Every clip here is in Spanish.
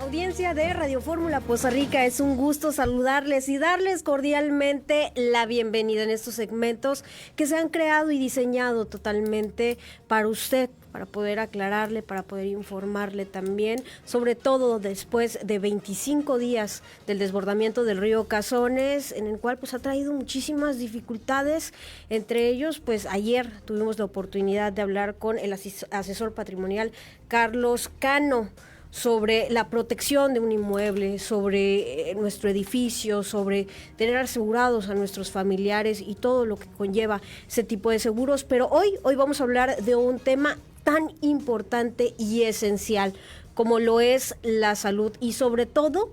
audiencia de Radio Fórmula Poza Rica, es un gusto saludarles y darles cordialmente la bienvenida en estos segmentos que se han creado y diseñado totalmente para usted, para poder aclararle, para poder informarle también, sobre todo después de 25 días del desbordamiento del río Cazones, en el cual pues ha traído muchísimas dificultades. Entre ellos, pues ayer tuvimos la oportunidad de hablar con el asesor patrimonial Carlos Cano sobre la protección de un inmueble, sobre nuestro edificio, sobre tener asegurados a nuestros familiares y todo lo que conlleva ese tipo de seguros. Pero hoy vamos a hablar de un tema tan importante y esencial como lo es la salud, y sobre todo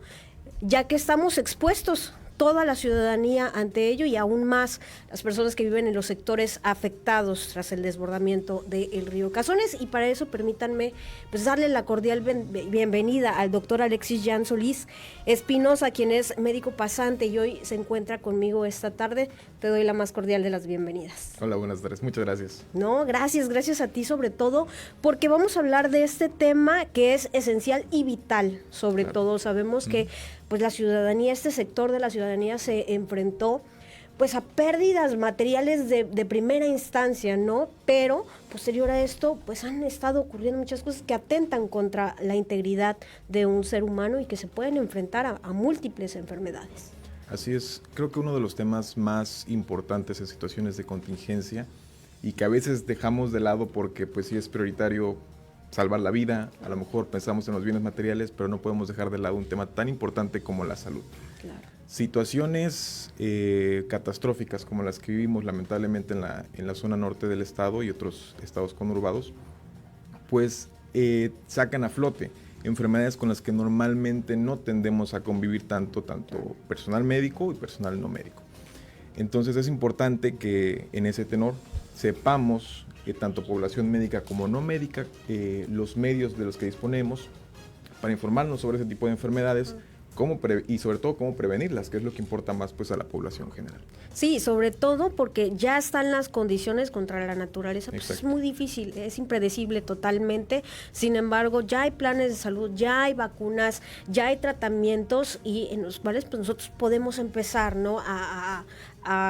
ya que estamos expuestos toda la ciudadanía ante ello, y aún más las personas que viven en los sectores afectados tras el desbordamiento del río Cazones. Y para eso permítanme pues darle la cordial bienvenida al doctor Alexis Jan Solís Espinosa, quien es médico pasante y hoy se encuentra conmigo esta tarde. Te doy la más cordial de las bienvenidas. Hola, buenas tardes, muchas gracias. No, gracias a ti, sobre todo porque vamos a hablar de este tema que es esencial y vital. Sobre todo sabemos que pues la ciudadanía, este sector de la ciudadanía se enfrentó pues a pérdidas materiales de primera instancia, ¿no? Pero posterior a esto pues han estado ocurriendo muchas cosas que atentan contra la integridad de un ser humano y que se pueden enfrentar a múltiples enfermedades. Así es, creo que uno de los temas más importantes en situaciones de contingencia y que a veces dejamos de lado porque pues sí es prioritario salvar la vida, a lo mejor pensamos en los bienes materiales, pero no podemos dejar de lado un tema tan importante como la salud. Claro. Situaciones catastróficas como las que vivimos lamentablemente en la zona norte del estado y otros estados conurbados, pues sacan a flote enfermedades con las que normalmente no tendemos a convivir tanto personal médico y personal no médico. Entonces es importante que en ese tenor sepamos que tanto población médica como no médica, los medios de los que disponemos para informarnos sobre ese tipo de enfermedades, y sobre todo cómo prevenirlas, que es lo que importa más pues a la población general. Sí, sobre todo porque ya están las condiciones contra la naturaleza, pues es muy difícil, es impredecible totalmente. Sin embargo, ya hay planes de salud, ya hay vacunas, ya hay tratamientos y en los cuales pues nosotros podemos empezar, ¿no?, a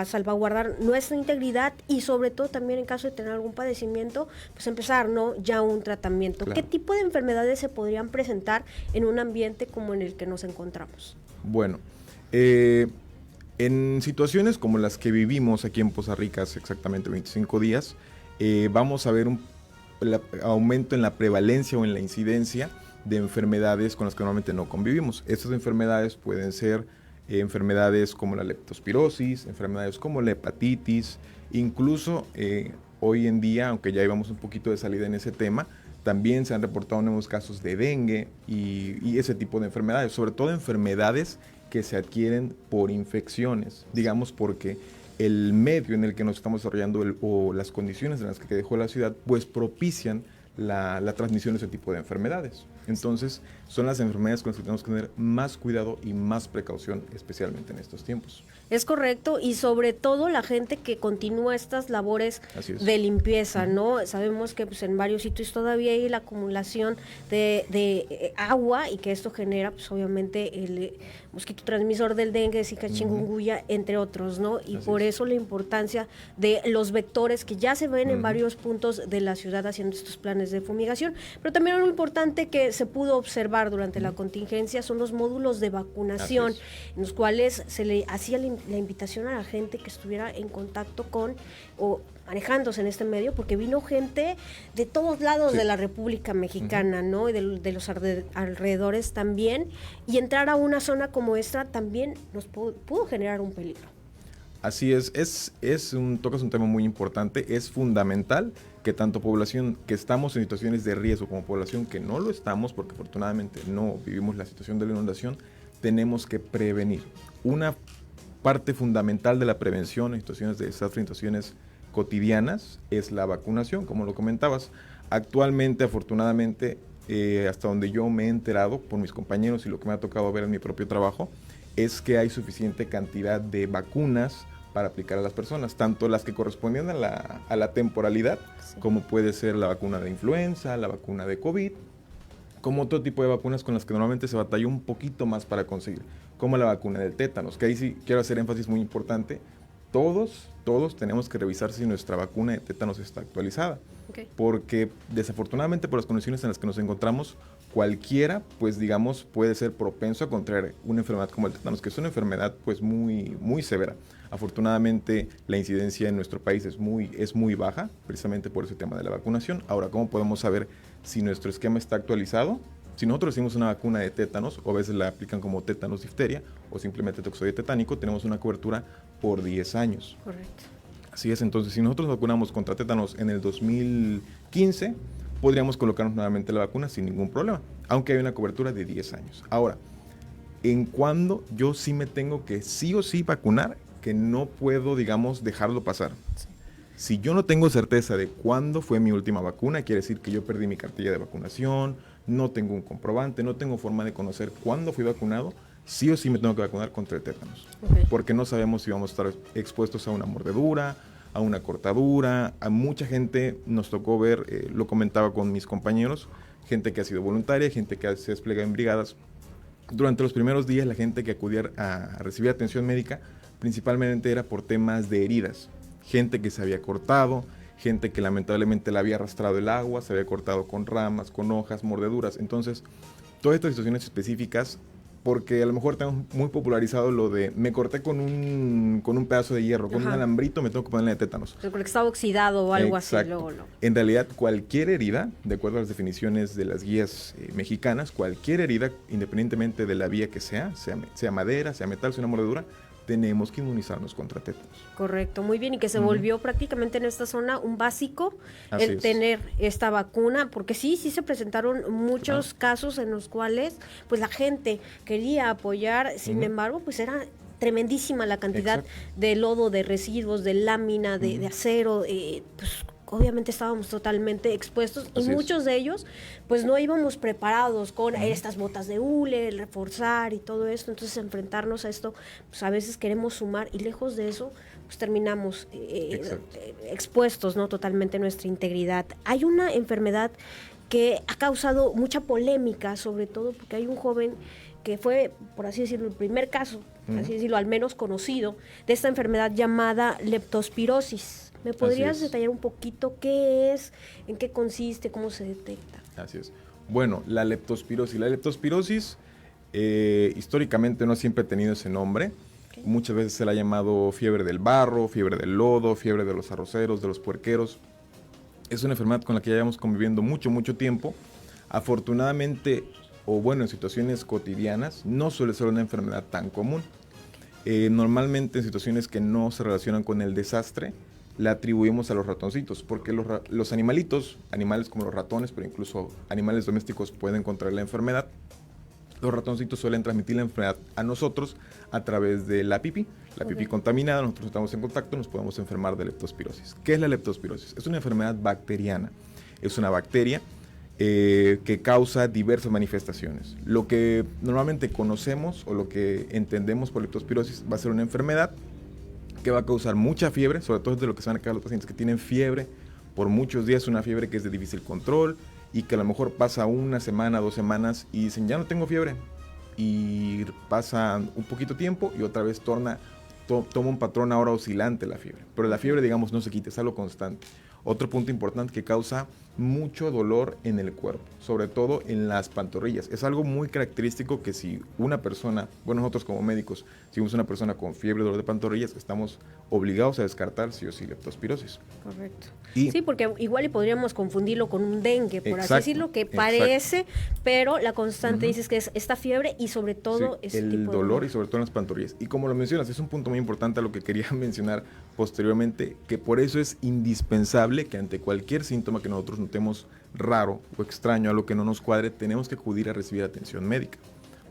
salvaguardar nuestra integridad y sobre todo también en caso de tener algún padecimiento, pues empezar, ¿no?, ya un tratamiento. Claro. ¿Qué tipo de enfermedades se podrían presentar en un ambiente como en el que nos encontramos? Bueno, en situaciones como las que vivimos aquí en Poza Rica hace exactamente 25 días, vamos a ver un aumento en la prevalencia o en la incidencia de enfermedades con las que normalmente no convivimos. Estas enfermedades pueden ser enfermedades como la leptospirosis, enfermedades como la hepatitis, incluso hoy en día, aunque ya llevamos un poquito de salida en ese tema, también se han reportado nuevos casos de dengue y ese tipo de enfermedades, sobre todo enfermedades que se adquieren por infecciones, digamos porque el medio en el que nos estamos desarrollando o las condiciones en las que dejó la ciudad, pues propician la transmisión de ese tipo de enfermedades. Entonces, son las enfermedades con las que tenemos que tener más cuidado y más precaución, especialmente en estos tiempos. Es correcto, y sobre todo la gente que continúa estas labores de limpieza, ¿no? Sabemos que pues en varios sitios todavía hay la acumulación de agua y que esto genera pues obviamente el mosquito transmisor del dengue, Zika, chikungunya, entre otros, ¿no? Y por eso la importancia de los vectores que ya se ven en varios puntos de la ciudad haciendo estos planes de fumigación. Pero también algo importante que se pudo observar durante la contingencia son los módulos de vacunación, en los cuales se le hacía la invitación a la gente que estuviera en contacto con o manejándose en este medio, porque vino gente de todos lados de la República Mexicana, ¿no? Y de los alrededores también, y entrar a una zona como esta también nos pudo generar un peligro. Así es, tocas un tema muy importante. Es fundamental que tanto población que estamos en situaciones de riesgo como población que no lo estamos, porque afortunadamente no vivimos la situación de la inundación, tenemos que prevenir. Una parte fundamental de la prevención en situaciones de desastre, en situaciones cotidianas, es la vacunación, como lo comentabas. Actualmente, afortunadamente, hasta donde yo me he enterado por mis compañeros y lo que me ha tocado ver en mi propio trabajo, es que hay suficiente cantidad de vacunas para aplicar a las personas, tanto las que correspondían a la temporalidad, como puede ser la vacuna de influenza, la vacuna de COVID, como otro tipo de vacunas con las que normalmente se batalla un poquito más para conseguir, como la vacuna del tétanos, que ahí sí quiero hacer énfasis muy importante. Todos tenemos que revisar si nuestra vacuna de tétanos está actualizada, porque desafortunadamente por las condiciones en las que nos encontramos, cualquiera, pues digamos, puede ser propenso a contraer una enfermedad como el tétanos, que es una enfermedad pues muy severa. Afortunadamente la incidencia en nuestro país es muy baja, precisamente por ese tema de la vacunación. Ahora, ¿cómo podemos saber si nuestro esquema está actualizado? Si nosotros recibimos una vacuna de tétanos, o a veces la aplican como tétanos difteria, o simplemente toxoide tetánico, tenemos una cobertura por 10 años. Correcto. Así es, entonces si nosotros vacunamos contra tétanos en el 2015, podríamos colocarnos nuevamente la vacuna sin ningún problema, aunque hay una cobertura de 10 años. Ahora, ¿en cuándo yo sí me tengo que sí o sí vacunar? Que no puedo, digamos, dejarlo pasar. Sí. Si yo no tengo certeza de cuándo fue mi última vacuna, quiere decir que yo perdí mi cartilla de vacunación, no tengo un comprobante, no tengo forma de conocer cuándo fui vacunado, sí o sí me tengo que vacunar contra el tétanos. Porque no sabemos si vamos a estar expuestos a una mordedura, a una cortadura. A mucha gente nos tocó ver, lo comentaba con mis compañeros, gente que ha sido voluntaria, gente que se despliega en brigadas. Durante los primeros días, la gente que acudía a recibir atención médica, principalmente era por temas de heridas. Gente que se había cortado, gente que lamentablemente la había arrastrado el agua, se había cortado con ramas, con hojas, mordeduras. Entonces, todas estas situaciones específicas, porque a lo mejor tenemos muy popularizado lo de me corté con un pedazo de hierro, con un alambrito, me tengo que ponerle de tétanos. Porque estaba oxidado o algo así. Luego. En realidad, cualquier herida, de acuerdo a las definiciones de las guías mexicanas, cualquier herida, independientemente de la vía que sea madera, sea metal, sea una mordedura, tenemos que inmunizarnos contra tétanos. Correcto, muy bien, y que se volvió prácticamente en esta zona un básico el tener esta vacuna, porque sí se presentaron muchos casos en los cuales pues la gente quería apoyar, sin embargo, pues era tremendísima la cantidad de lodo, de residuos, de lámina, de acero, pues obviamente estábamos totalmente expuestos y muchos de ellos pues no íbamos preparados con estas botas de hule, el reforzar y todo esto. Entonces enfrentarnos a esto, pues a veces queremos sumar y lejos de eso pues terminamos expuestos, ¿no? Totalmente nuestra integridad. Hay una enfermedad que ha causado mucha polémica, sobre todo porque hay un joven que fue, por así decirlo, el primer caso, así decirlo, al menos conocido, de esta enfermedad llamada leptospirosis. ¿Me podrías detallar un poquito qué es, en qué consiste, cómo se detecta? Así es. Bueno, la leptospirosis históricamente no siempre ha tenido ese nombre. Muchas veces se la ha llamado fiebre del barro, fiebre del lodo, fiebre de los arroceros, de los puerqueros. Es una enfermedad con la que ya llevamos conviviendo mucho tiempo. Afortunadamente, o bueno, en situaciones cotidianas, no suele ser una enfermedad tan común. Normalmente en situaciones que no se relacionan con el desastre, la atribuimos a los ratoncitos, porque los animalitos, animales como los ratones, pero incluso animales domésticos pueden contraer la enfermedad. Los ratoncitos suelen transmitir la enfermedad a nosotros a través de la pipí. La pipí contaminada, nosotros estamos en contacto, nos podemos enfermar de leptospirosis. ¿Qué es la leptospirosis? Es una enfermedad bacteriana. Es una bacteria que causa diversas manifestaciones. Lo que normalmente conocemos o lo que entendemos por leptospirosis va a ser una enfermedad que va a causar mucha fiebre, sobre todo de lo que se van a quedar los pacientes que tienen fiebre por muchos días, una fiebre que es de difícil control y que a lo mejor pasa una semana, 2 semanas y dicen ya no tengo fiebre y pasa un poquito tiempo y otra vez toma un patrón ahora oscilante la fiebre, pero la fiebre digamos no se quita, es algo constante. Otro punto importante que causa mucho dolor en el cuerpo, sobre todo en las pantorrillas. Es algo muy característico que si una persona, bueno, nosotros como médicos, si vemos una persona con fiebre, dolor de pantorrillas, estamos obligados a descartar sí o sí leptospirosis. Correcto. Sí, porque igual y podríamos confundirlo con un dengue, por así decirlo, que parece, pero la constante dices que es esta fiebre y sobre todo el dolor y sobre todo en las pantorrillas. Y como lo mencionas, es un punto muy importante a lo que quería mencionar posteriormente, que por eso es indispensable que ante cualquier síntoma que nosotros notemos raro o extraño, a lo que no nos cuadre, tenemos que acudir a recibir atención médica.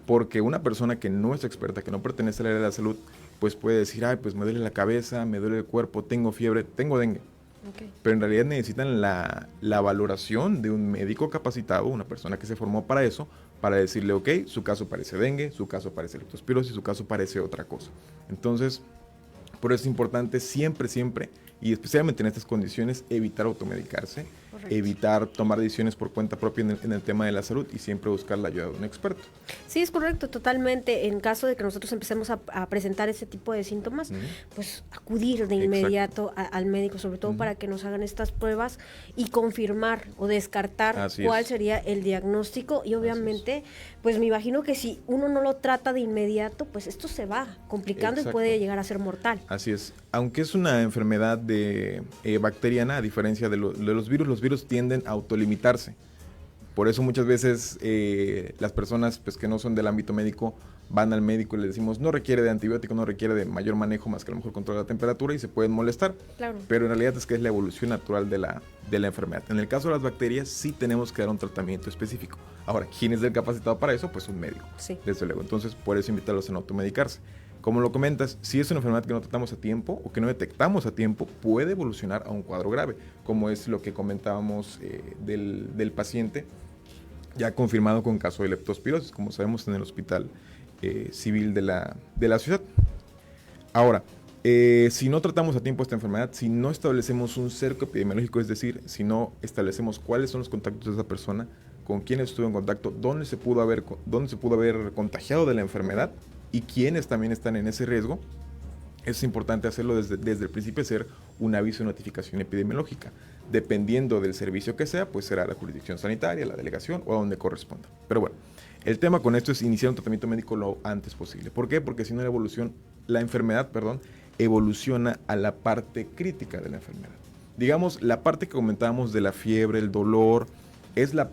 Porque una persona que no es experta, que no pertenece al área de la salud, pues puede decir, ay, pues me duele la cabeza, me duele el cuerpo, tengo fiebre, tengo dengue. Pero en realidad necesitan la valoración de un médico capacitado, una persona que se formó para eso, para decirle, ok, su caso parece dengue, su caso parece leptospirosis, su caso parece otra cosa. Entonces, por eso es importante siempre y especialmente en estas condiciones evitar automedicarse, evitar tomar decisiones por cuenta propia en el tema de la salud y siempre buscar la ayuda de un experto. Sí, es correcto, totalmente. En caso de que nosotros empecemos a presentar ese tipo de síntomas, pues acudir de inmediato al médico, sobre todo para que nos hagan estas pruebas y confirmar o descartar cuál sería el diagnóstico. Y obviamente, pues me imagino que si uno no lo trata de inmediato, pues esto se va complicando y puede llegar a ser mortal. Así es. Aunque es una enfermedad bacteriana, a diferencia de los virus tienden a autolimitarse. Por eso muchas veces las personas pues, que no son del ámbito médico van al médico y le decimos no requiere de antibiótico, no requiere de mayor manejo más que a lo mejor controlar la temperatura y se pueden molestar. Claro. Pero en realidad es que es la evolución natural de la enfermedad. En el caso de las bacterias sí tenemos que dar un tratamiento específico. Ahora, ¿quién es el capacitado para eso? Pues un médico, desde luego. Entonces, por eso invitarlos a no automedicarse. Como lo comentas, si es una enfermedad que no tratamos a tiempo o que no detectamos a tiempo, puede evolucionar a un cuadro grave, como es lo que comentábamos del paciente ya confirmado con caso de leptospirosis, como sabemos en el Hospital Civil de la ciudad. Ahora, si no tratamos a tiempo esta enfermedad, si no establecemos un cerco epidemiológico, es decir, si no establecemos cuáles son los contactos de esa persona, con quién estuvo en contacto, dónde se pudo haber contagiado de la enfermedad y quiénes también están en ese riesgo, es importante hacerlo desde el principio, hacer un aviso de notificación epidemiológica. Dependiendo del servicio que sea, pues será la jurisdicción sanitaria, la delegación o a donde corresponda. Pero bueno, el tema con esto es iniciar un tratamiento médico lo antes posible. ¿Por qué? Porque si no la enfermedad evoluciona a la parte crítica de la enfermedad. Digamos, la parte que comentábamos de la fiebre, el dolor, es la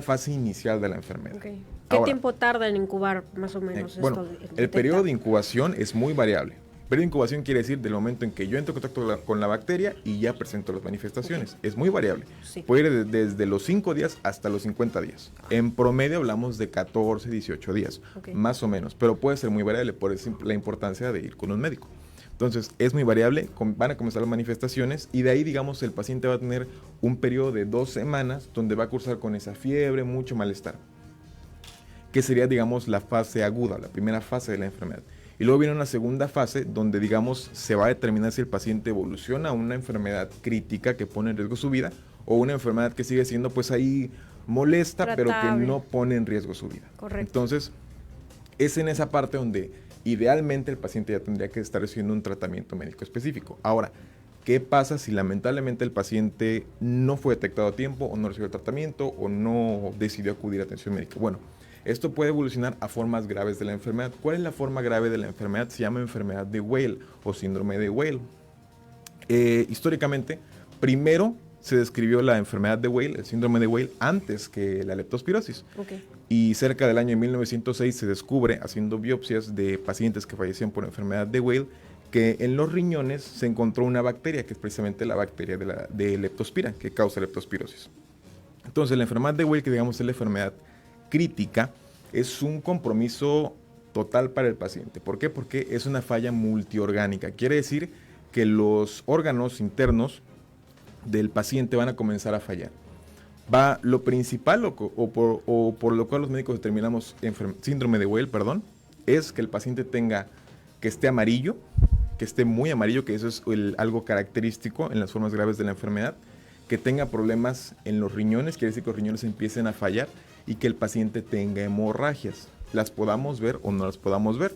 fase inicial de la enfermedad. Okay. ¿Qué tiempo tarda en incubar más o menos? Bueno, el periodo de incubación es muy variable. Periodo de incubación quiere decir del momento en que yo entro en contacto con la bacteria y ya presento las manifestaciones. Es muy variable. Puede ir desde los 5 días hasta los 50 días. En promedio hablamos de 14, 18 días, más o menos. Pero puede ser muy variable, por eso la importancia de ir con un médico. Entonces, es muy variable, van a comenzar las manifestaciones y de ahí, digamos, el paciente va a tener un periodo de 2 semanas donde va a cursar con esa fiebre, mucho malestar, que sería, digamos, la fase aguda, la primera fase de la enfermedad. Y luego viene una segunda fase donde, digamos, se va a determinar si el paciente evoluciona a una enfermedad crítica que pone en riesgo su vida o una enfermedad que sigue siendo, pues, ahí molesta, tratable, pero que no pone en riesgo su vida. Correcto. Entonces, es en esa parte donde idealmente el paciente ya tendría que estar recibiendo un tratamiento médico específico. Ahora, ¿qué pasa si lamentablemente el paciente no fue detectado a tiempo o no recibió el tratamiento o no decidió acudir a atención médica? Bueno, esto puede evolucionar a formas graves de la enfermedad. ¿Cuál es la forma grave de la enfermedad? Se llama enfermedad de Weil o síndrome de Weil. Históricamente, primero se describió la enfermedad de Weil, el síndrome de Weil, antes que la leptospirosis. Y cerca del año 1906 se descubre, haciendo biopsias de pacientes que fallecían por enfermedad de Weil, que en los riñones se encontró una bacteria, que es precisamente la bacteria de leptospira, que causa leptospirosis. Entonces, la enfermedad de Weil, que digamos es la enfermedad crítica, es un compromiso total para el paciente. ¿Por qué? Porque es una falla multiorgánica. Quiere decir que los órganos internos del paciente van a comenzar a fallar. Lo principal o por lo cual los médicos determinamos síndrome de Weil, es que el paciente que esté amarillo, que esté muy amarillo, que eso es algo característico en las formas graves de la enfermedad, que tenga problemas en los riñones, quiere decir que los riñones empiecen a fallar y que el paciente tenga hemorragias. Las podamos ver o no las podamos ver.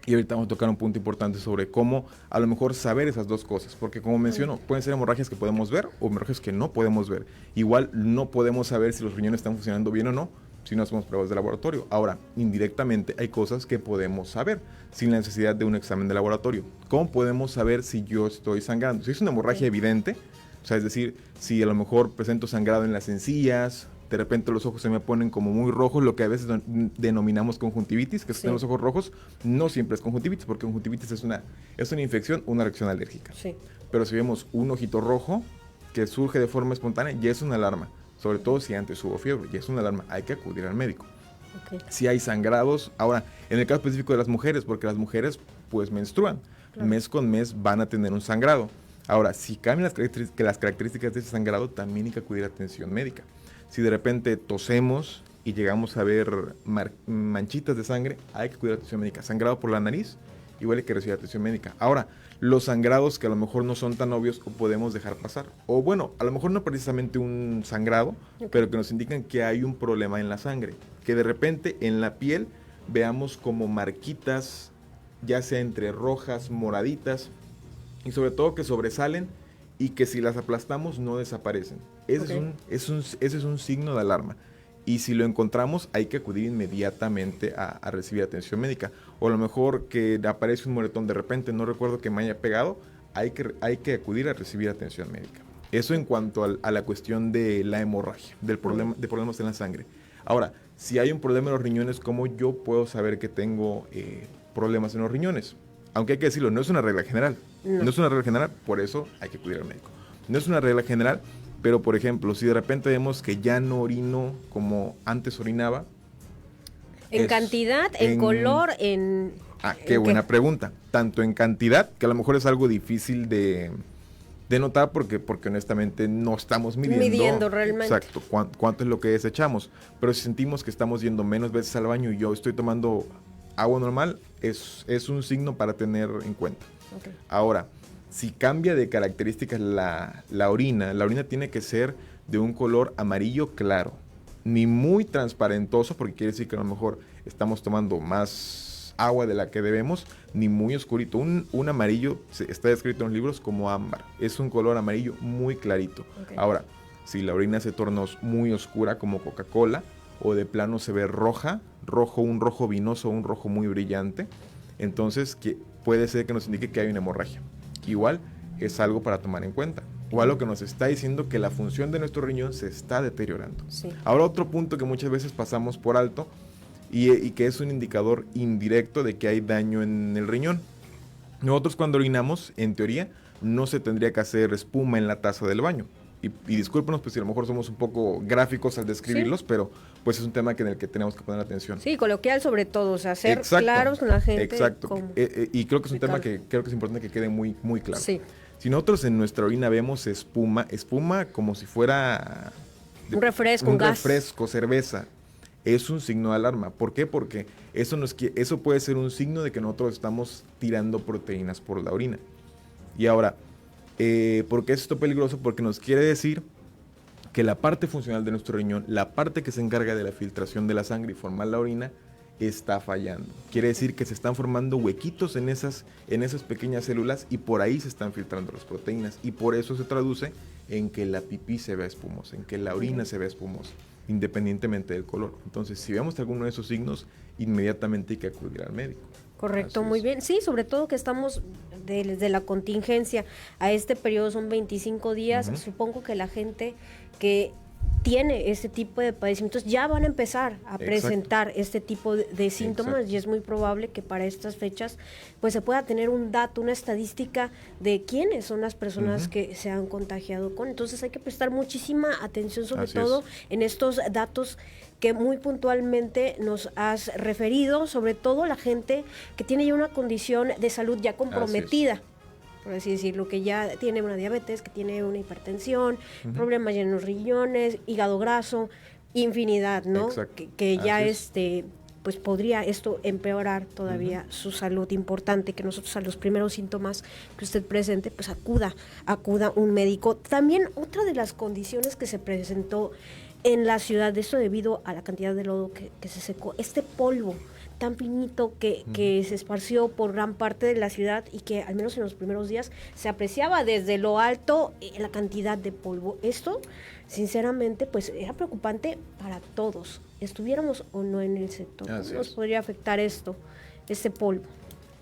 Y ahorita vamos a tocar un punto importante sobre cómo a lo mejor saber esas dos cosas, porque como menciono, pueden ser hemorragias que podemos ver o hemorragias que no podemos ver. Igual no podemos saber si los riñones están funcionando bien o no si no hacemos pruebas de laboratorio. Ahora, indirectamente hay cosas que podemos saber sin la necesidad de un examen de laboratorio. ¿Cómo podemos saber si yo estoy sangrando? Si es una hemorragia evidente, o sea, es decir, si a lo mejor presento sangrado en las encías, de repente los ojos se me ponen como muy rojos, lo que a veces denominamos conjuntivitis, que si tenemos los ojos rojos, no siempre es conjuntivitis, porque conjuntivitis es una infección, una reacción alérgica. Pero si vemos un ojito rojo que surge de forma espontánea, ya es una alarma, sobre todo si antes hubo fiebre, ya es una alarma, hay que acudir al médico. Si hay sangrados, ahora, en el caso específico de las mujeres, porque las mujeres pues menstruan, mes con mes van a tener un sangrado. Ahora, si cambian las características de ese sangrado, también hay que acudir a atención médica. Si de repente tosemos y llegamos a ver manchitas de sangre, hay que acudir a atención médica. Sangrado por la nariz, igual hay que recibir atención médica. Ahora, los sangrados que a lo mejor no son tan obvios o podemos dejar pasar. O bueno, a lo mejor no precisamente un sangrado, pero que nos indican que hay un problema en la sangre. Que de repente en la piel veamos como marquitas, ya sea entre rojas, moraditas, y sobre todo que sobresalen y que si las aplastamos no desaparecen. Ese es un signo de alarma. Y si lo encontramos, hay que acudir inmediatamente a recibir atención médica. O a lo mejor que aparece un moretón de repente, no recuerdo que me haya pegado, hay que acudir a recibir atención médica. Eso en cuanto a la cuestión de la hemorragia, de problemas en la sangre. Ahora, si hay un problema en los riñones, ¿cómo yo puedo saber que tengo problemas en los riñones? Aunque hay que decirlo, no es una regla general. No es una regla general, por eso hay que acudir al médico. No es una regla general, pero por ejemplo, si de repente vemos que ya no orino como antes orinaba. ¿En cantidad, en color, en...? Qué buena pregunta. Tanto en cantidad, que a lo mejor es algo difícil de notar porque honestamente no estamos midiendo realmente. Exacto, cuánto es lo que desechamos. Pero si sentimos que estamos yendo menos veces al baño y yo estoy tomando agua normal, es un signo para tener en cuenta. Okay. Ahora, si cambia de características la orina tiene que ser de un color amarillo claro, ni muy transparentoso, porque quiere decir que a lo mejor estamos tomando más agua de la que debemos, ni muy oscurito. Un amarillo está descrito en los libros como ámbar, es un color amarillo muy clarito. Okay. Ahora, si la orina se torna muy oscura como Coca-Cola, o de plano se ve un rojo vinoso, un rojo muy brillante, entonces puede ser que nos indique que hay una hemorragia. Igual es algo para tomar en cuenta, o algo que nos está diciendo que la función de nuestro riñón se está deteriorando. Sí. Ahora otro punto que muchas veces pasamos por alto y que es un indicador indirecto de que hay daño en el riñón. Nosotros cuando orinamos, en teoría, no se tendría que hacer espuma en la taza del baño. Y discúlpenos pues si a lo mejor somos un poco gráficos al describirlos, pero pues es un tema en el que tenemos que poner atención. Sí, coloquial sobre todo, o sea, ser claros con la gente. Exacto, y creo que es un tema que creo que es importante que quede muy, muy claro. Sí. Si nosotros en nuestra orina vemos espuma como si fuera un refresco, un refresco, cerveza, es un signo de alarma. ¿Por qué? Porque eso puede ser un signo de que nosotros estamos tirando proteínas por la orina. Y ahora, ¿por qué es esto peligroso? Porque nos quiere decir que la parte funcional de nuestro riñón, la parte que se encarga de la filtración de la sangre y formar la orina, está fallando. Quiere decir que se están formando huequitos en esas pequeñas células y por ahí se están filtrando las proteínas y por eso se traduce en que la pipí se vea espumosa, en que la orina se vea espumosa, independientemente del color. Entonces, si vemos alguno de esos signos, inmediatamente hay que acudir al médico. Correcto, muy bien. Sí, sobre todo que estamos desde la contingencia a este periodo son 25 días. Supongo que la gente que tiene este tipo de padecimientos ya van a empezar a presentar este tipo de síntomas. Y es muy probable que para estas fechas pues se pueda tener un dato, una estadística de quiénes son las personas que se han contagiado con. Entonces hay que prestar muchísima atención sobre todo en estos datos que muy puntualmente nos has referido, sobre todo la gente que tiene ya una condición de salud ya comprometida, por así decirlo, que ya tiene una diabetes, que tiene una hipertensión, problemas ya en los riñones, hígado graso, infinidad, ¿no? Que ya pues podría esto empeorar todavía su salud. Importante que nosotros a los primeros síntomas que usted presente, pues acuda un médico. También otra de las condiciones que se presentó en la ciudad, de esto debido a la cantidad de lodo que se secó, este polvo tan finito que se esparció por gran parte de la ciudad y que al menos en los primeros días se apreciaba desde lo alto la cantidad de polvo. Esto, sinceramente, pues era preocupante para todos, estuviéramos o no en el sector. ¿Cómo nos podría afectar este polvo?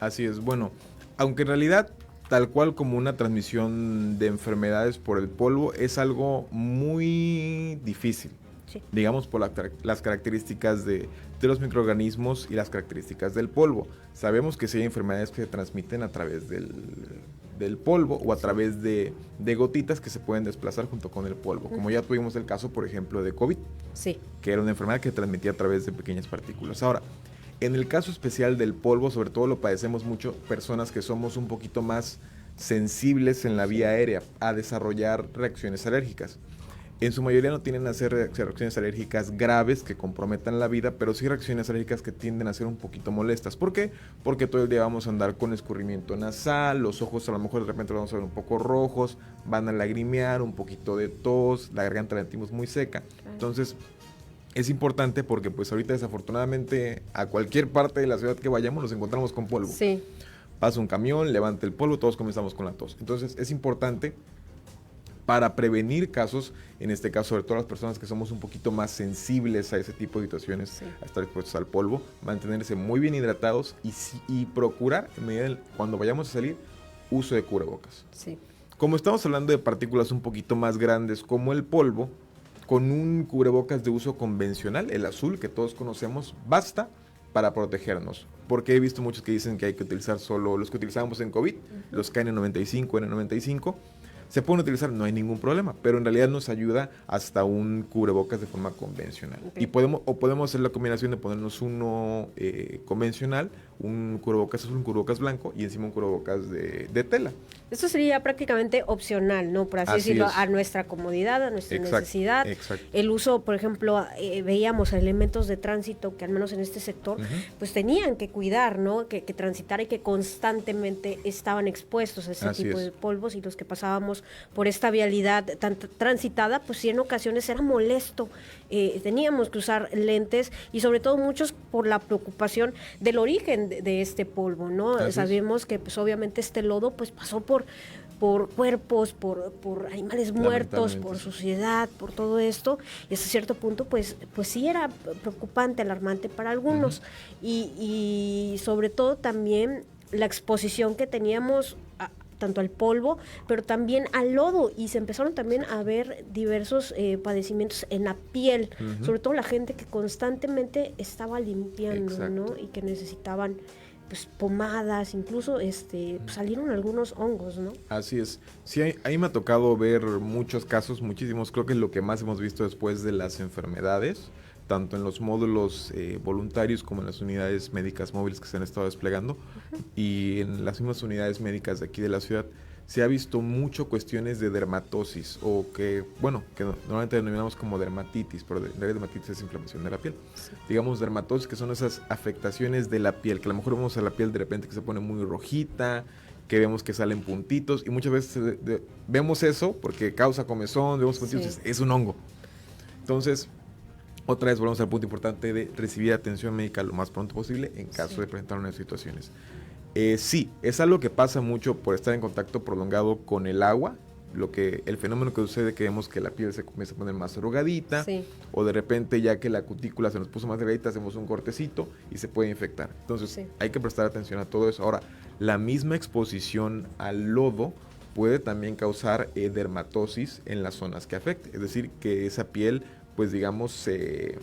Así es, bueno, aunque en realidad tal cual como una transmisión de enfermedades por el polvo es algo muy difícil, digamos por las características de los microorganismos y las características del polvo. Sabemos que sí hay enfermedades que se transmiten a través del polvo o a través de gotitas que se pueden desplazar junto con el polvo, como ya tuvimos el caso, por ejemplo, de COVID, que era una enfermedad que se transmitía a través de pequeñas partículas. Ahora, en el caso especial del polvo, sobre todo lo padecemos mucho personas que somos un poquito más sensibles en la vía aérea a desarrollar reacciones alérgicas. En su mayoría no tienden a ser reacciones alérgicas graves que comprometan la vida, pero sí reacciones alérgicas que tienden a ser un poquito molestas. ¿Por qué? Porque todo el día vamos a andar con escurrimiento nasal, los ojos a lo mejor de repente los vamos a ver un poco rojos, van a lagrimear, un poquito de tos, la garganta la sentimos muy seca. Entonces, es importante porque pues ahorita desafortunadamente a cualquier parte de la ciudad que vayamos nos encontramos con polvo. Sí. Pasa un camión, levanta el polvo, todos comenzamos con la tos. Entonces, es importante para prevenir casos, en este caso sobre todo las personas que somos un poquito más sensibles a ese tipo de situaciones, sí, a estar expuestos al polvo, mantenerse muy bien hidratados y procurar, cuando vayamos a salir, uso de cubrebocas. Sí. Como estamos hablando de partículas un poquito más grandes como el polvo, con un cubrebocas de uso convencional, el azul que todos conocemos, basta para protegernos. Porque he visto muchos que dicen que hay que utilizar solo los que utilizábamos en COVID, los KN95, N95, se pueden utilizar, no hay ningún problema, pero en realidad nos ayuda hasta un cubrebocas de forma convencional. Okay. Y podemos hacer la combinación de ponernos uno convencional, un cubrebocas azul, un cubrebocas blanco y encima un cubrebocas de tela. Esto sería prácticamente opcional, ¿no? Por así decirlo, a nuestra comodidad, a nuestra necesidad. Exacto. El uso, por ejemplo, veíamos elementos de tránsito que al menos en este sector, pues tenían que cuidar, ¿no? Que transitar y que constantemente estaban expuestos a ese tipo de polvos, y los que pasábamos por esta vialidad tan transitada, pues sí en ocasiones era molesto. Teníamos que usar lentes y sobre todo muchos por la preocupación del origen de este polvo, ¿no? Sabemos que pues obviamente este lodo pues pasó por cuerpos, por animales muertos, por suciedad, por todo esto, y hasta cierto punto pues sí era preocupante, alarmante para algunos, y sobre todo también la exposición que teníamos tanto al polvo, pero también al lodo, y se empezaron también a ver diversos padecimientos en la piel, sobre todo la gente que constantemente estaba limpiando, ¿no? Y que necesitaban pues pomadas, incluso pues, salieron algunos hongos, ¿no? Así es. Sí, ahí me ha tocado ver muchos casos, muchísimos, creo que es lo que más hemos visto después de las enfermedades, tanto en los módulos voluntarios como en las unidades médicas móviles que se han estado desplegando, y en las mismas unidades médicas de aquí de la ciudad, se ha visto mucho cuestiones de dermatosis, o que normalmente denominamos como dermatitis, pero en realidad dermatitis es inflamación de la piel. Sí. Digamos dermatosis, que son esas afectaciones de la piel, que a lo mejor vemos a la piel de repente que se pone muy rojita, que vemos que salen puntitos, y muchas veces vemos eso porque causa comezón, vemos puntitos, es un hongo. Entonces, otra vez volvemos al punto importante de recibir atención médica lo más pronto posible en caso de presentar unas situaciones. Sí, es algo que pasa mucho por estar en contacto prolongado con el agua, el fenómeno que sucede, que vemos que la piel se comienza a poner más arrugadita, o de repente ya que la cutícula se nos puso más delgadita, hacemos un cortecito y se puede infectar. Entonces hay que prestar atención a todo eso. Ahora, la misma exposición al lodo puede también causar dermatosis en las zonas que afecte, es decir, que esa piel pues digamos se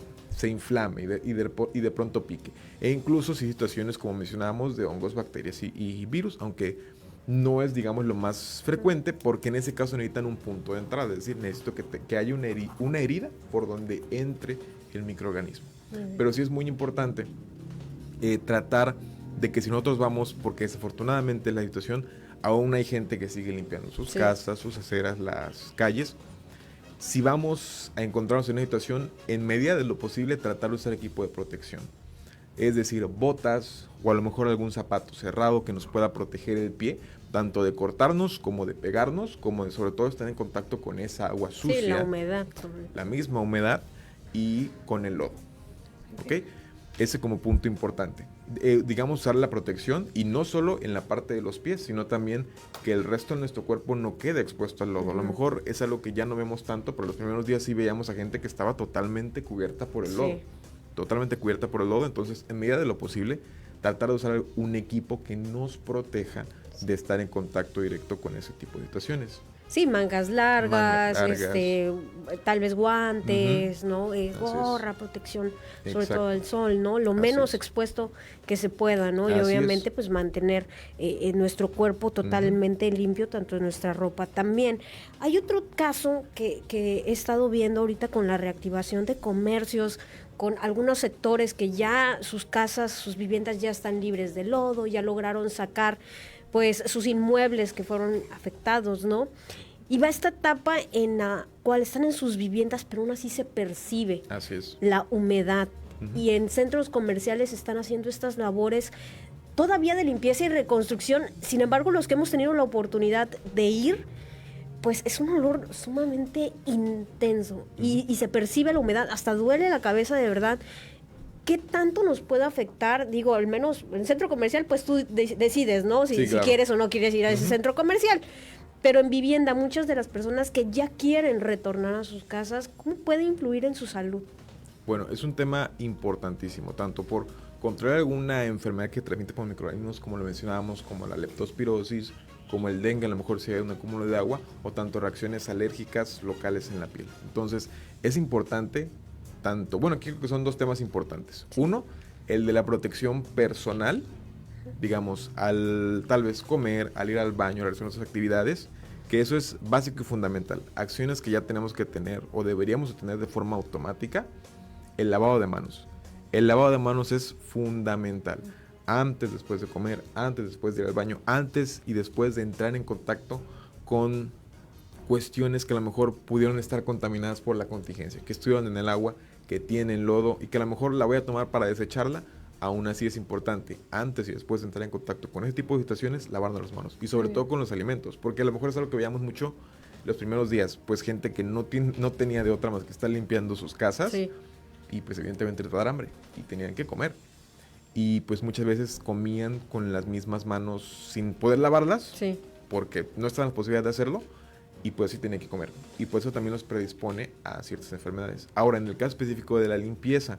inflame y de pronto pique. E incluso si situaciones como mencionábamos de hongos, bacterias y virus, aunque no es digamos lo más frecuente, porque en ese caso necesitan un punto de entrada, es decir, necesito que haya una herida por donde entre el microorganismo. Pero sí es muy importante tratar de que si nosotros vamos, porque desafortunadamente la situación, aún hay gente que sigue limpiando sus casas, sus aceras, las calles. Si vamos a encontrarnos en una situación, en medida de lo posible, tratar de usar equipo de protección. Es decir, botas o a lo mejor algún zapato cerrado que nos pueda proteger el pie, tanto de cortarnos como de pegarnos, como de sobre todo estar en contacto con esa agua sucia. Sí, la humedad. La misma humedad y con el lodo. ¿Ok? Ese como punto importante. Digamos, usar la protección, y no solo en la parte de los pies, sino también que el resto de nuestro cuerpo no quede expuesto al lodo. A lo mejor es algo que ya no vemos tanto, pero los primeros días sí veíamos a gente que estaba totalmente cubierta por el lodo. Totalmente cubierta por el lodo. Entonces, en medida de lo posible, tratar de usar un equipo que nos proteja de estar en contacto directo con ese tipo de situaciones. Sí, mangas largas, tal vez guantes, ¿no? Gorra, protección, sobre todo el sol, ¿no? Lo menos expuesto que se pueda, ¿no? Y obviamente pues mantener nuestro cuerpo totalmente limpio, tanto en nuestra ropa también. Hay otro caso que he estado viendo ahorita con la reactivación de comercios, con algunos sectores que ya sus casas, sus viviendas ya están libres de lodo, ya lograron sacar pues sus inmuebles que fueron afectados, ¿no? Y va esta etapa en la cual están en sus viviendas, pero aún así se percibe Así es. la humedad. Y en centros comerciales están haciendo estas labores todavía de limpieza y reconstrucción. Sin embargo, los que hemos tenido la oportunidad de ir, pues es un olor sumamente intenso y se percibe la humedad, hasta duele la cabeza de verdad. ¿Qué tanto nos puede afectar? Digo, al menos en centro comercial, pues tú decides, ¿no? Si Claro. quieres o no quieres ir a ese centro comercial. Pero en vivienda, muchas de las personas que ya quieren retornar a sus casas, ¿cómo puede influir en su salud? Bueno, es un tema importantísimo, tanto por controlar alguna enfermedad que transmite por microorganismos, como lo mencionábamos, como la leptospirosis, como el dengue, a lo mejor si hay un acúmulo de agua, o tanto reacciones alérgicas locales en la piel. Entonces, es importante, bueno, aquí creo que son dos temas importantes. Uno, el de la protección personal, digamos, al tal vez comer, al ir al baño, realizar nuestras actividades, que eso es básico y fundamental. Acciones que ya tenemos que tener o deberíamos tener de forma automática. El lavado de manos. El lavado de manos es fundamental. Antes, después de comer, antes, después de ir al baño, antes y después de entrar en contacto con cuestiones que a lo mejor pudieron estar contaminadas por la contingencia, que estuvieron en el agua, que tienen lodo y que a lo mejor la voy a tomar para desecharla. Aún así es importante, antes y después de entrar en contacto con ese tipo de situaciones, lavarnos las manos. Y sobre todo con los alimentos, porque a lo mejor es algo que veíamos mucho los primeros días, pues gente que no tenía de otra más que estar limpiando sus casas. Sí. Y pues evidentemente les va a dar hambre y tenían que comer. Y pues muchas veces comían con las mismas manos sin poder lavarlas, Sí. porque no estaban las posibilidades de hacerlo y pues sí tenían que comer. Y por eso también los predispone a ciertas enfermedades. Ahora, en el caso específico de la limpieza,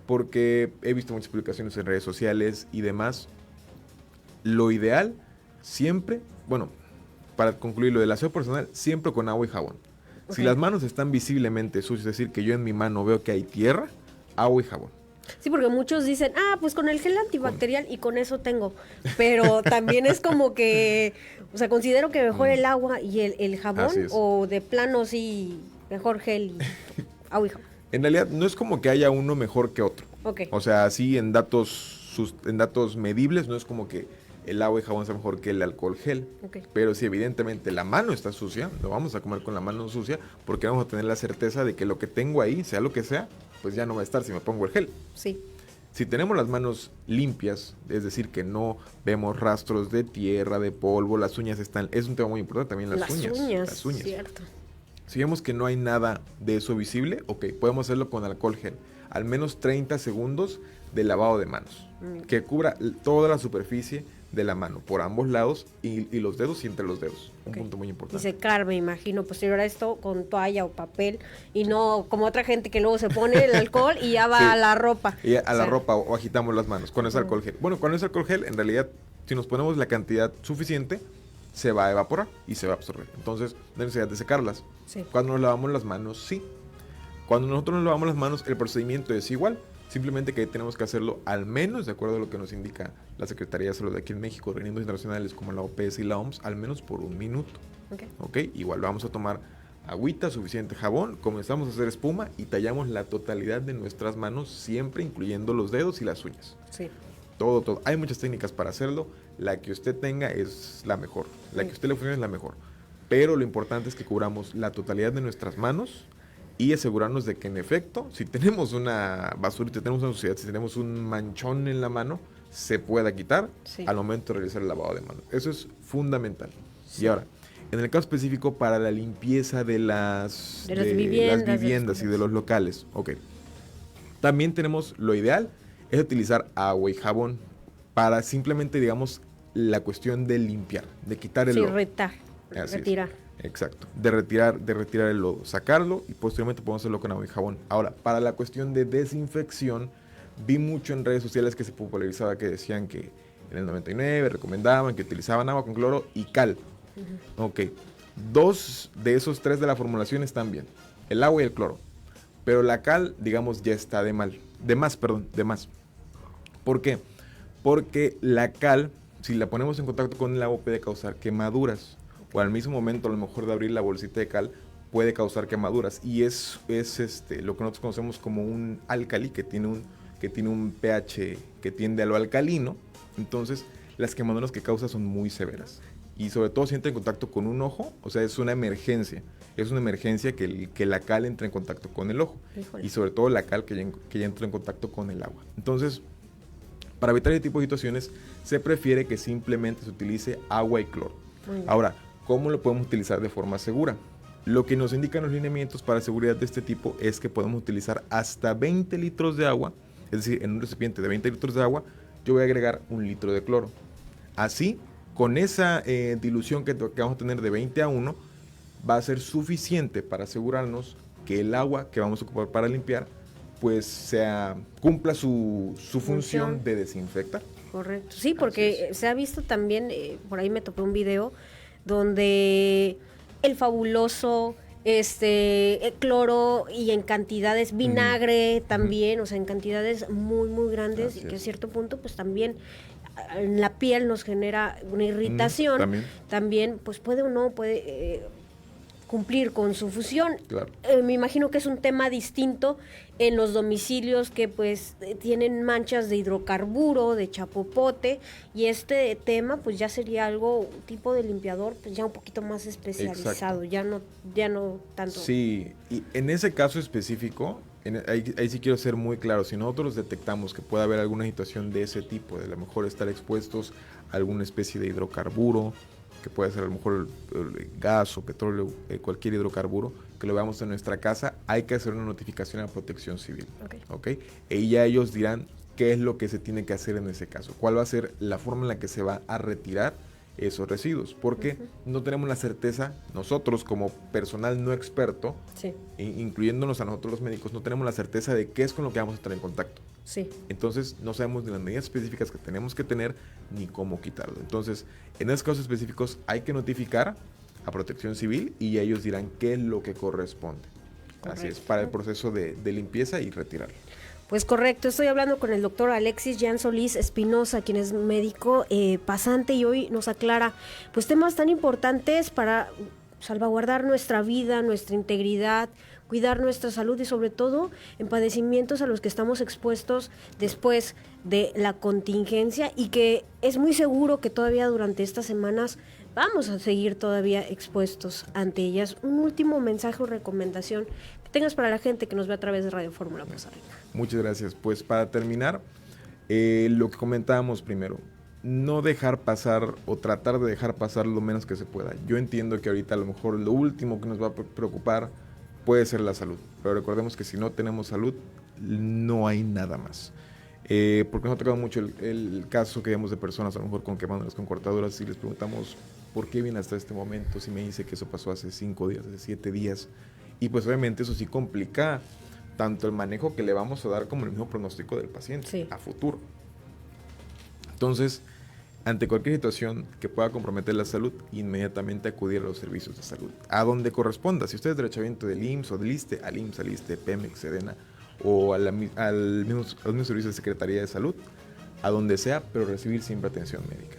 porque he visto muchas publicaciones en redes sociales y demás, lo ideal siempre, bueno, para concluir, lo del aseo personal, siempre con agua y jabón. Si las manos están visiblemente sucias, es decir, que yo en mi mano veo que hay tierra, agua y jabón. Sí, porque muchos dicen, pues con el gel antibacterial y con eso tengo. Pero también es como que, o sea, considero que mejor el agua y el jabón, o de plano sí, mejor gel y agua y jabón. En realidad no es como que haya uno mejor que otro. Okay. O sea, así en datos medibles no es como que el agua y jabón sea mejor que el alcohol gel. Okay. Pero si evidentemente la mano está sucia, lo vamos a comer con la mano sucia porque vamos a tener la certeza de que lo que tengo ahí, sea lo que sea, pues ya no va a estar si me pongo el gel. Sí. Si tenemos las manos limpias, es decir, que no vemos rastros de tierra, de polvo, las uñas están... Es un tema muy importante también, las uñas. Las uñas. Cierto. Si vemos que no hay nada de eso visible, ok, podemos hacerlo con alcohol gel. Al menos 30 segundos de lavado de manos, que cubra toda la superficie de la mano, por ambos lados y los dedos y entre los dedos. Un punto muy importante. Y secar, me imagino, posterior a esto con toalla o papel y no como otra gente que luego se pone el alcohol y ya va a la ropa. Y a la ropa o agitamos las manos con ese alcohol gel. Bueno, con ese alcohol gel, en realidad, si nos ponemos la cantidad suficiente, se va a evaporar y se va a absorber. Entonces, no hay necesidad de secarlas. Sí. Cuando nos lavamos las manos, sí. Cuando nosotros nos lavamos las manos, el procedimiento es igual. Simplemente que tenemos que hacerlo al menos, de acuerdo a lo que nos indica la Secretaría de Salud de aquí en México, organismos internacionales como la OPS y la OMS, al menos por 1 minuto. ¿Ok? Igual vamos a tomar agüita, suficiente jabón, comenzamos a hacer espuma y tallamos la totalidad de nuestras manos, siempre incluyendo los dedos y las uñas. Sí. Todo. Hay muchas técnicas para hacerlo. La que usted tenga es la mejor. La que a usted le funcione es la mejor. Pero lo importante es que cubramos la totalidad de nuestras manos y asegurarnos de que en efecto, si tenemos una basurita, si tenemos una suciedad, si tenemos un manchón en la mano, se pueda quitar al momento de realizar el lavado de manos. Eso es fundamental. Sí. Y ahora, en el caso específico para la limpieza de las viviendas y de los locales, ok. También tenemos lo ideal es utilizar agua y jabón para simplemente, digamos, la cuestión de limpiar, de quitar el lodo. Retirar. Exacto, de retirar el lodo, sacarlo y posteriormente podemos hacerlo con agua y jabón. Ahora, para la cuestión de desinfección, vi mucho en redes sociales que se popularizaba, que decían que en el 99 recomendaban que utilizaban agua con cloro y cal. Ok, 2 de esos 3 de la formulación están bien, el agua y el cloro, pero la cal, digamos, ya está de más. ¿Por qué? Porque la cal, si la ponemos en contacto con el agua, puede causar quemaduras. O al mismo momento, a lo mejor de abrir la bolsita de cal, puede causar quemaduras. Y es lo que nosotros conocemos como un álcali, que tiene un pH que tiende a lo alcalino. Entonces, las quemaduras que causa son muy severas. y sobre todo si entra en contacto con un ojo, o sea, es una emergencia. Es una emergencia que la cal entre en contacto con el ojo. Híjole. Y sobre todo la cal que ya entra en contacto con el agua. Entonces, para evitar este tipo de situaciones, se prefiere que simplemente se utilice agua y cloro. Ahora, ¿cómo lo podemos utilizar de forma segura? Lo que nos indican los lineamientos para seguridad de este tipo es que podemos utilizar hasta 20 litros de agua, es decir, en un recipiente de 20 litros de agua, yo voy a agregar 1 litro de cloro. Así, con esa dilución que vamos a tener de 20 a 1, va a ser suficiente para asegurarnos que el agua que vamos a ocupar para limpiar, pues cumpla su función de desinfectar. Correcto, sí, porque se ha visto también, por ahí me topé un video donde el Fabuloso, el cloro y en cantidades, vinagre también, o sea, en cantidades muy, muy grandes, y que a cierto punto pues también en la piel nos genera una irritación, también pues puede o no cumplir con su función. Claro. Me imagino que es un tema distinto en los domicilios que pues tienen manchas de hidrocarburo, de chapopote, y este tema pues ya sería algo tipo de limpiador pues ya un poquito más especializado. Exacto. ya no tanto. Sí, y en ese caso específico, ahí sí quiero ser muy claro, si nosotros detectamos que puede haber alguna situación de ese tipo, de a lo mejor estar expuestos a alguna especie de hidrocarburo, que puede ser a lo mejor el gas o petróleo, cualquier hidrocarburo, que lo veamos en nuestra casa, hay que hacer una notificación a Protección Civil. ¿Okay? Y ya ellos dirán qué es lo que se tiene que hacer en ese caso, cuál va a ser la forma en la que se va a retirar esos residuos, porque no tenemos la certeza, nosotros como personal no experto, incluyéndonos a nosotros los médicos, no tenemos la certeza de qué es con lo que vamos a estar en contacto. Sí. Entonces no sabemos ni las medidas específicas que tenemos que tener ni cómo quitarlo. Entonces, en esos casos específicos hay que notificar a Protección Civil y ellos dirán qué es lo que corresponde. Correcto. Así es, para el proceso de limpieza y retirarlo. Pues correcto, estoy hablando con el doctor Alexis Jan Solís Espinosa, quien es médico pasante y hoy nos aclara pues temas tan importantes para salvaguardar nuestra vida, nuestra integridad, cuidar nuestra salud y sobre todo en padecimientos a los que estamos expuestos después de la contingencia y que es muy seguro que todavía durante estas semanas vamos a seguir todavía expuestos ante ellas. Un último mensaje o recomendación que tengas para la gente que nos ve a través de Radio Fórmula Poza Rica. Muchas gracias. Pues para terminar, lo que comentábamos primero, no dejar pasar o tratar de dejar pasar lo menos que se pueda. Yo entiendo que ahorita a lo mejor lo último que nos va a preocupar puede ser la salud, pero recordemos que si no tenemos salud, no hay nada más. Porque nos ha tocado mucho el caso que vemos de personas a lo mejor con quemaduras, con cortaduras, y les preguntamos por qué viene hasta este momento, si me dice que eso pasó hace 5 días, hace 7 días, y pues obviamente eso sí complica tanto el manejo que le vamos a dar como el mismo pronóstico del paciente a futuro. Entonces, ante cualquier situación que pueda comprometer la salud, inmediatamente acudir a los servicios de salud, a donde corresponda. Si usted es derechohabiente del IMSS o del ISSSTE, al IMSS, al ISSSTE, Pemex, Sedena, o a los mismos servicios de Secretaría de Salud, a donde sea, pero recibir siempre atención médica.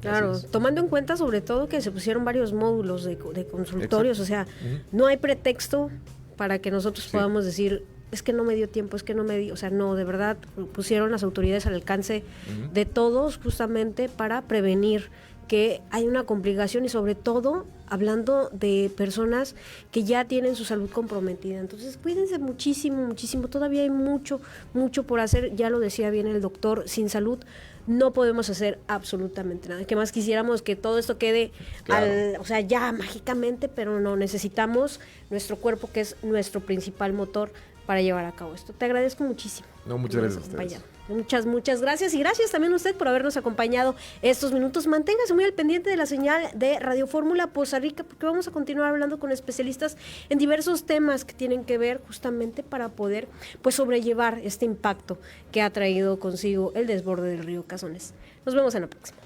Claro, tomando en cuenta sobre todo que se pusieron varios módulos de consultorios, o sea, no hay pretexto para que nosotros podamos decir, es que no me dio tiempo, es que no me dio, o sea, no, de verdad pusieron las autoridades al alcance de todos justamente para prevenir que hay una complicación y sobre todo hablando de personas que ya tienen su salud comprometida. Entonces cuídense muchísimo, muchísimo, todavía hay mucho, mucho por hacer, ya lo decía bien el doctor, sin salud no podemos hacer absolutamente nada. Que más quisiéramos que todo esto quede, o sea, ya mágicamente, pero no, necesitamos nuestro cuerpo que es nuestro principal motor para llevar a cabo esto. Te agradezco muchísimo. No, muchas gracias a ustedes. Muchas gracias y gracias también a usted por habernos acompañado estos minutos. Manténgase muy al pendiente de la señal de Radio Fórmula Poza Rica porque vamos a continuar hablando con especialistas en diversos temas que tienen que ver justamente para poder pues sobrellevar este impacto que ha traído consigo el desborde del río Cazones. Nos vemos en la próxima.